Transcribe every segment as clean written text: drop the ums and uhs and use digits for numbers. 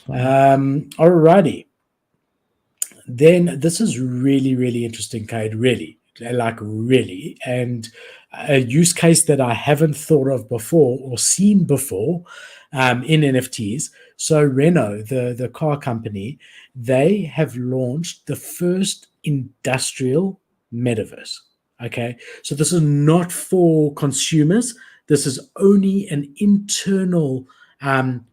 Alrighty. Then this is really, really interesting, Cade. Really, like really, and a use case that I haven't thought of before or seen before in NFTs. So Renault, the car company, they have launched the first industrial metaverse. Okay, so this is not for consumers. This is only an internal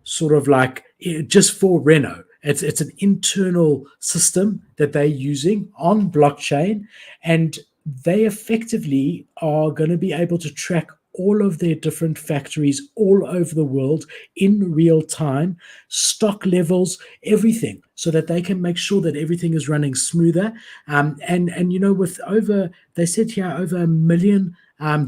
sort of like just for Renault. It's an internal system that they're using on blockchain, and they effectively are going to be able to track all of their different factories all over the world in real time, stock levels, everything, so that they can make sure that everything is running smoother. And you know, with over, they said here, over 1 million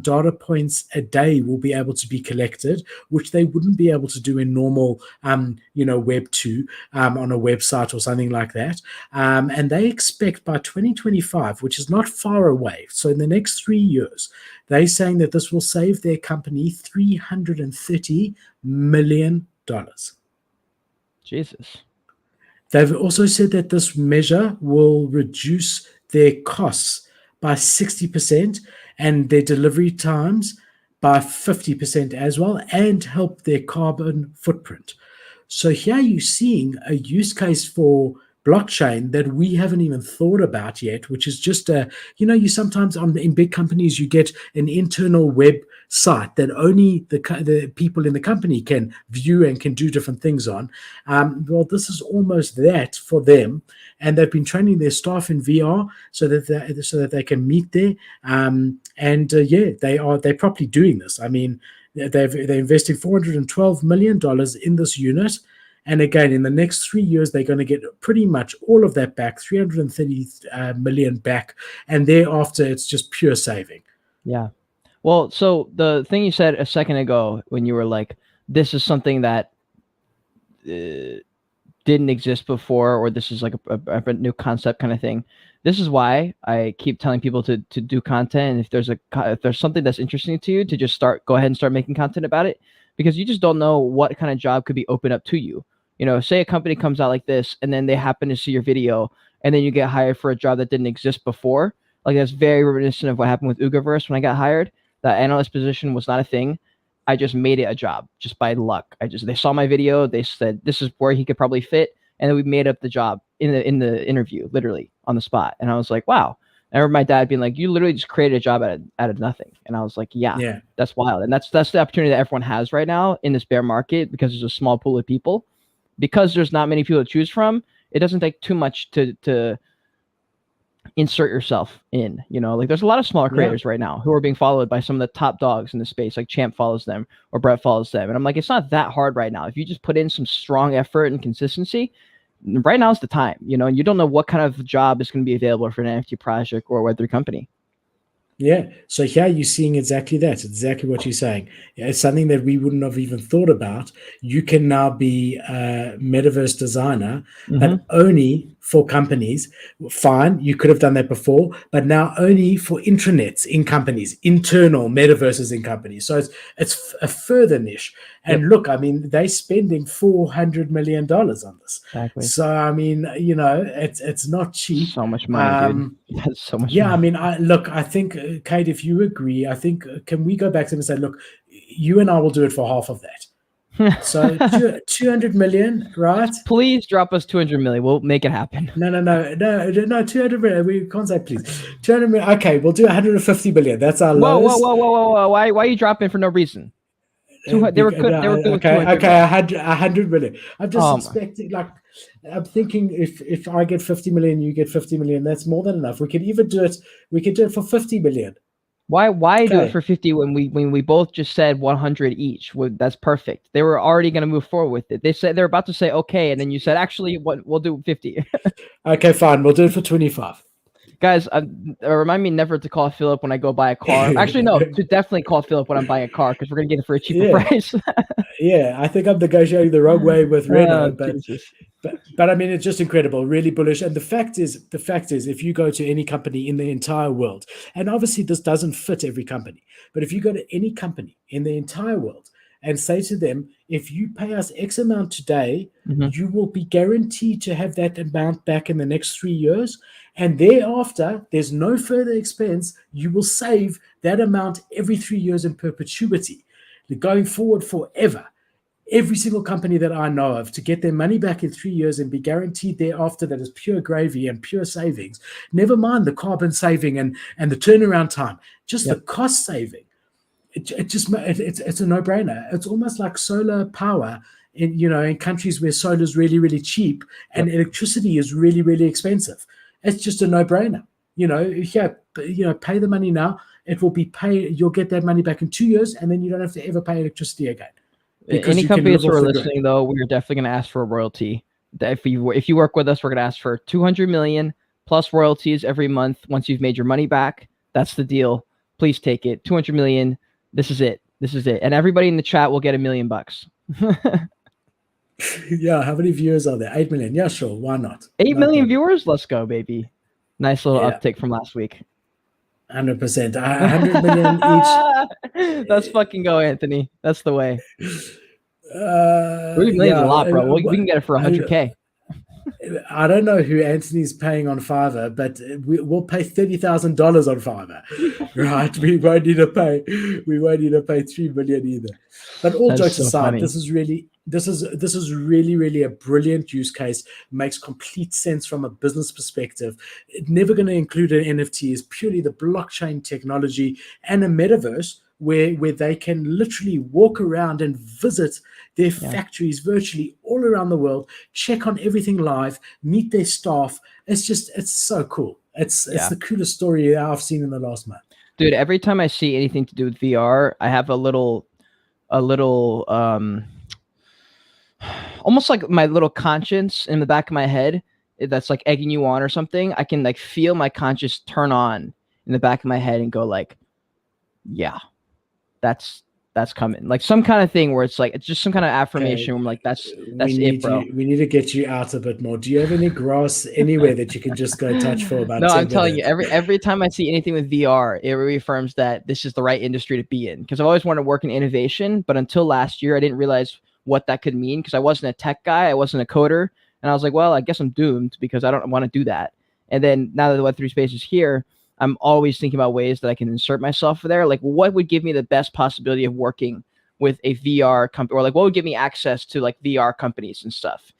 data points a day will be able to be collected, which they wouldn't be able to do in normal, Web2 on a website or something like that. And they expect by 2025, which is not far away, so in the next 3 years, they're saying that this will save their company $330 million. Jesus. They've also said that this measure will reduce their costs by 60% and their delivery times by 50% as well, and help their carbon footprint. So here you're seeing a use case for blockchain that we haven't even thought about yet, which is just you sometimes in big companies, you get an internal web site that only the people in the company can view and can do different things on. Well, this is almost that for them, and they've been training their staff in VR so that they can meet there. They're properly doing this. I mean, they're investing $412 million in this unit. And again, in the next 3 years, they're going to get pretty much all of that back, 330 million back. And thereafter, it's just pure saving. Yeah. Well, so the thing you said a second ago when you were like, this is something that didn't exist before, or this is like a new concept kind of thing. This is why I keep telling people to do content. And if there's something that's interesting to you, to just go ahead and start making content about it, because you just don't know what kind of job could be opened up to you. You know, say a company comes out like this, and then they happen to see your video, and then you get hired for a job that didn't exist before. Like, that's very reminiscent of what happened with Ugaverse when I got hired. That analyst position was not a thing. I just made it a job just by luck. They saw my video, they said this is where he could probably fit, and then we made up the job in the interview, literally on the spot. And I was like, wow. I remember my dad being like, you literally just created a job out of nothing. And I was like, yeah, that's wild. And that's the opportunity that everyone has right now in this bear market, because there's a small pool of people. Because there's not many people to choose from, it doesn't take too much to insert yourself in. You know, like there's a lot of smaller creators right now who are being followed by some of the top dogs in the space, like Champ follows them or Brett follows them. And I'm like, it's not that hard right now. If you just put in some strong effort and consistency, right now is the time. You know, and you don't know what kind of job is going to be available for an NFT project or a Web3 company. Yeah. So here you're seeing exactly that. Exactly what you're saying. It's something that we wouldn't have even thought about. You can now be a metaverse designer, but only for companies. Fine, you could have done that before, but now only for intranets in companies, internal metaverses in companies. So it's a further niche. And look, I mean, they're spending $400 million on this. Exactly. So I mean, you know, it's not cheap. So much money, dude. That's so much. Yeah, money. I mean, I think, Kate, if you agree, I think can we go back to them and say, look, you and I will do it for half of that. So 200 million, right? Please drop us 200 million. We'll make it happen. No, 200 million. We can't say please. 200 million. Okay, we'll do 150 million. That's our lowest. Whoa. Why are you dropping for no reason? They were good with 200 okay, 100 million. I'm just expecting, like, I'm thinking if I get 50 million, you get 50 million, that's more than enough. We could even do it for 50 million. Why do it for 50 when we both just said 100 each? That's perfect. They were already going to move forward with it. They said they're about to say okay, and then you said actually we'll do 50. Okay, fine. We'll do it for 25. Guys, remind me never to call Philip when I go buy a car. Actually, no, to definitely call Philip when I'm buying a car, because we're going to get it for a cheaper price. Yeah, I think I'm negotiating the wrong way with Renault, but I mean, it's just incredible, really bullish. And the fact is, if you go to any company in the entire world, and obviously this doesn't fit every company, but if you go to any company in the entire world, and say to them, if you pay us X amount today, Mhm. you will be guaranteed to have that amount back in the next 3 years. And thereafter, there's no further expense. You will save that amount every 3 years in perpetuity, going forward forever. Every single company that I know of to get their money back in 3 years and be guaranteed thereafter that is pure gravy and pure savings. Never mind the carbon saving and the turnaround time, just Yep. the cost saving. It's a no-brainer. It's almost like solar power in countries where solar is really, really cheap and Yep. electricity is really, really expensive. It's just a no-brainer. Pay the money now. It will be paid. You'll get that money back in 2 years, and then you don't have to ever pay electricity again. Because Any you can companies live who off are the grid. listening, though, we're definitely going to ask for a royalty. If you work with us, we're going to ask for 200 million plus royalties every month. Once you've made your money back, that's the deal. Please take it. 200 million. This is it. This is it. And everybody in the chat will get $1 million. Yeah, how many viewers are there? 8 million. Yeah, sure. Why not? 8 No million problem. viewers. Let's go, baby. Nice little Yeah. uptick from last week. 100%. 100 million each. Let's fucking go, Anthony. That's the way. 3 million is Yeah. a lot, bro. We can get it for 100K. I don't know who Anthony's paying on Fiverr, but we'll pay $30,000 on Fiverr, right? We won't need to pay 3 million either. But all That is jokes so aside, funny. this is really, really a brilliant use case. Makes complete sense from a business perspective. It's never going to include an NFT. It's purely the blockchain technology and a metaverse where they can literally walk around and visit their factories virtually all around the world, check on everything live, meet their staff. It's so cool. It's the coolest story I've seen in the last month. Dude, every time I see anything to do with VR, I have a little almost like my little conscience in the back of my head that's like egging you on or something. I can like feel my conscience turn on in the back of my head and go like, yeah, that's coming. Like some kind of thing where it's like, it's just some kind of affirmation. Where I'm like, that's it, bro. We need to get you out a bit more. Do you have any grass anywhere that you can just go touch for about 10 No, I'm minutes? telling you, every time I see anything with VR, it reaffirms that this is the right industry to be in. Because I've always wanted to work in innovation, but until last year, I didn't realize what that could mean because I wasn't a tech guy, I wasn't a coder, and I was like, well, I guess I'm doomed because I don't want to do that. And then now that the Web3 space is here, I'm always thinking about ways that I can insert myself there. Like, what would give me the best possibility of working with a VR company, or like what would give me access to like VR companies and stuff.